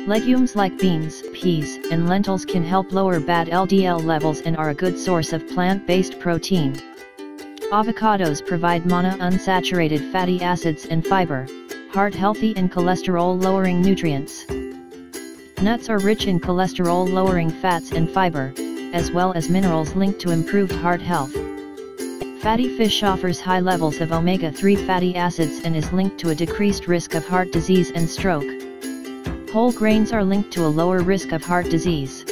Legumes like beans, peas, and lentils can help lower bad LDL levels and are a good source of plant-based protein. Avocados provide monounsaturated fatty acids and fiber, heart-healthy and cholesterol-lowering nutrients. Nuts are rich in cholesterol-lowering fats and fiber, as well as minerals linked to improved heart health. Fatty fish offers high levels of omega-3 fatty acids and is linked to a decreased risk of heart disease and stroke. Whole grains are linked to a lower risk of heart disease.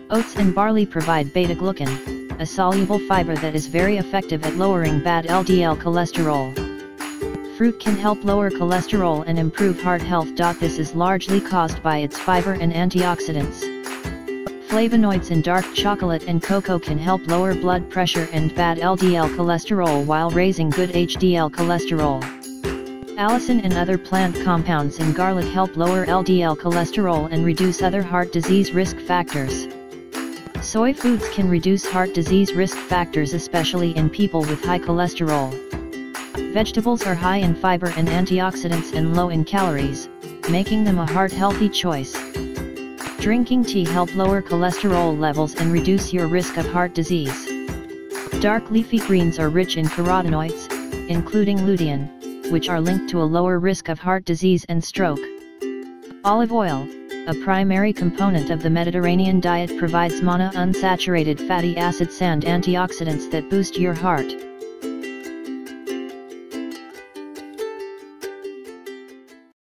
Oats and barley provide beta-glucan, a soluble fiber that is very effective at lowering bad LDL cholesterol. Fruit can help lower cholesterol and improve heart health. This is largely caused by its fiber and antioxidants. Flavonoids in dark chocolate and cocoa can help lower blood pressure and bad LDL cholesterol while raising good HDL cholesterol. Allicin and other plant compounds in garlic help lower LDL cholesterol and reduce other heart disease risk factors. Soy foods can reduce heart disease risk factors, especially in people with high cholesterol. Vegetables are high in fiber and antioxidants and low in calories, making them a heart-healthy choice. Drinking tea helps lower cholesterol levels and reduce your risk of heart disease. Dark leafy greens are rich in carotenoids, including lutein, which are linked to a lower risk of heart disease and stroke. Olive oil, a primary component of the Mediterranean diet, provides monounsaturated fatty acids and antioxidants that boost your heart.